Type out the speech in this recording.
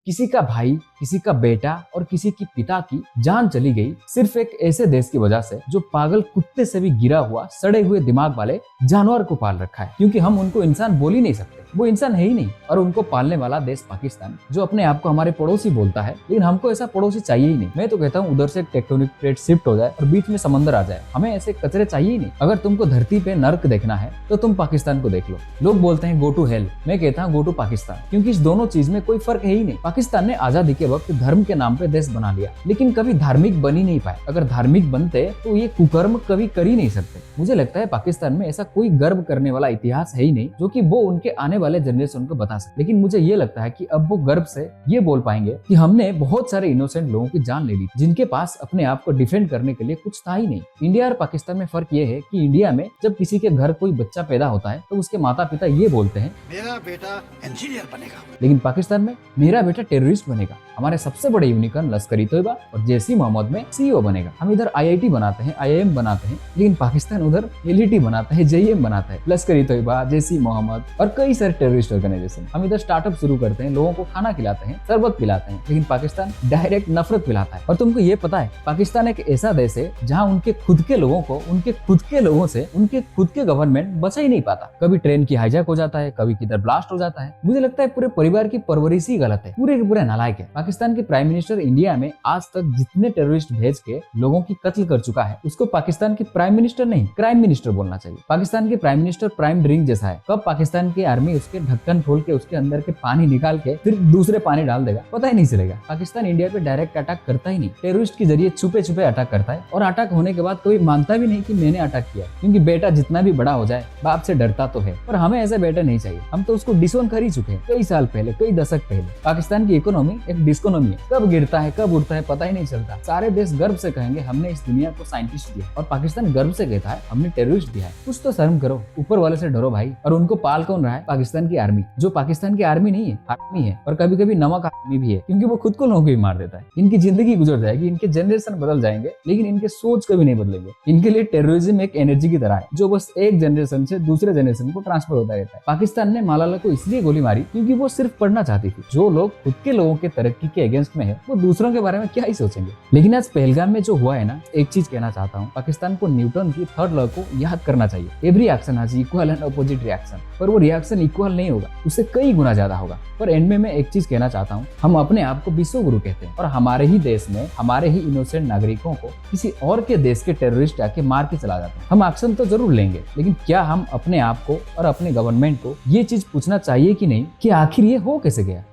किसी का भाई, किसी का बेटा और किसी की पिता की जान चली गई सिर्फ एक ऐसे देश की वजह से जो पागल कुत्ते से भी गिरा हुआ सड़े हुए दिमाग वाले जानवर को पाल रखा है, क्योंकि हम उनको इंसान बोल ही नहीं सकते, वो इंसान है ही नहीं। और उनको पालने वाला देश पाकिस्तान, जो अपने आप को हमारे पड़ोसी बोलता है, लेकिन हमको ऐसा पड़ोसी चाहिए ही नहीं। मैं तो कहता हूँ उधर से टेक्टोनिक प्लेट शिफ्ट हो जाए और बीच में समंदर आ जाए, हमें ऐसे कचरे चाहिए ही नहीं। अगर तुमको धरती पे नर्क देखना है तो तुम पाकिस्तान को देख लो। लोग बोलते हैं गो टू हेल, मैं कहता हूँ गो टू पाकिस्तान, क्योंकि इस दोनों चीज में कोई फर्क है ही नहीं। पाकिस्तान ने आजादी के वक्त धर्म के नाम पे देश बना लिया, लेकिन कभी धार्मिक बन ही नहीं पाए। अगर धार्मिक बनते तो ये कुकर्म कभी कर ही नहीं सकते। मुझे लगता है पाकिस्तान में ऐसा कोई गर्व करने वाला इतिहास है ही नहीं जो कि वो उनके आने वाले जनरेशन को बता सके। लेकिन मुझे ये लगता है कि अब वो गर्व से ये बोल पाएंगे कि हमने बहुत सारे इनोसेंट लोगों की जान ले ली, जिनके पास अपने आप को डिफेंड करने के लिए कुछ था ही नहीं। इंडिया और पाकिस्तान में फर्क ये है कि इंडिया में जब किसी के घर कोई बच्चा पैदा होता है तो उसके माता पिता ये बोलते हैं मेरा बेटा इंजीनियर बनेगा, लेकिन पाकिस्तान में मेरा बेटा टेररिस्ट बनेगा। हमारे सबसे बड़े यूनिकॉर्न लश्कर-ए तोयबा और जैश-ए मोहम्मद में सीईओ बनेगा। हम इधर आईआईटी बनाते हैं, आईआईएम बनाते हैं, लेकिन पाकिस्तान उधर एलईटी बनाता है, जेईएम बनाता है। लश्कर-ए तोयबा, जैश-ए मोहम्मद और कई सारे टेररिस्ट ऑर्गेनाइजेशन। हम इधर स्टार्टअप शुरू करते हैं, लोगों को खाना खिलाते हैं, शरबत पिलाते हैं, लेकिन पाकिस्तान डायरेक्ट नफरत पिलाता है। और तुमको ये पता है पाकिस्तान एक ऐसा देश है जहाँ उनके खुद के लोगों को उनके खुद के लोगों से उनके खुद के गवर्नमेंट बचा ही नहीं पाता। कभी ट्रेन की हाईजैक हो जाता है, कभी किधर ब्लास्ट हो जाता है। मुझे लगता है पूरे परिवार की परवरिश ही गलत है, पूरे के पूरे नालायक है। पाकिस्तान के प्राइम मिनिस्टर इंडिया में आज तक जितने टेररिस्ट भेज के लोगों की कत्ल कर चुका है, उसको पाकिस्तान के प्राइम मिनिस्टर नहीं क्राइम मिनिस्टर बोलना चाहिए। पाकिस्तान के प्राइम मिनिस्टर प्राइम ड्रिंक जैसा है। कब पाकिस्तान की आर्मी उसके ढक्कन खोल के उसके अंदर के पानी निकाल के फिर दूसरे पानी डाल देगा, पता ही नहीं चलेगा। पाकिस्तान इंडिया पे डायरेक्ट अटैक करता ही नहीं, टेररिस्ट के जरिए छुपे छुपे अटैक करता है। और अटैक होने के बाद कोई मानता भी नहीं कि मैंने अटैक किया, क्योंकि बेटा जितना भी बड़ा हो जाए बाप से डरता तो है। और हमें ऐसा बेटा नहीं चाहिए, हम तो उसको डिसोन कर ही चुके हैं कई साल पहले, कई दशक पहले। पाकिस्तान की इकोनॉमी एक डिस्कोनॉमी है, कब गिरता है कब उठता है पता ही नहीं चलता। सारे देश गर्व से कहेंगे हमने इस दुनिया को साइंटिस्ट दिया, और पाकिस्तान गर्व से कहता है हमने टेररिस्ट दिया है। कुछ तो शर्म करो, ऊपर वाले से डरो भाई। और उनको पाल कौन रहा है? पाकिस्तान की आर्मी, जो पाकिस्तान की आर्मी नहीं है, आर्मी है, और कभी कभी नमक आर्मी भी है, क्योंकि वो खुद को लोगों को भी मार देता है। इनकी जिंदगी गुजर जाएगी, इनके जनरेशन बदल जाएंगे, लेकिन इनके सोच कभी नहीं बदलेंगे। इनके लिए टेररिज्म एक एनर्जी की तरह है जो बस एक जनरेशन से दूसरे जनरेशन को ट्रांसफर होता रहता है। पाकिस्तान ने मलाला को इसलिए गोली मारी क्योंकि वो सिर्फ पढ़ना चाहती थी। जो लोग खुद के लोगों के तरक्की के अगेंस्ट में है, वो दूसरों के बारे में क्या ही सोचेंगे। लेकिन आज पहलगाम में जो हुआ है ना, एक चीज कहना चाहता हूँ, पाकिस्तान को न्यूटन की थर्ड लॉ को याद करना चाहिए। Every action has equal and opposite reaction. पर वो रिएक्शन इक्वल नहीं होगा, उससे कई गुना ज्यादा होगा। पर एंड में मैं एक चीज कहना चाहता हूँ, हम अपने आप को विश्व गुरु कहते हैं, और हमारे ही देश में हमारे ही इनोसेंट नागरिकों को किसी और के देश के टेररिस्ट आके मार के चला जाते हैं। हम एक्शन तो जरूर लेंगे, लेकिन क्या हम अपने आप को और अपने गवर्नमेंट को ये चीज पूछना चाहिए कि नहीं कि आखिर ये हो कैसे गया?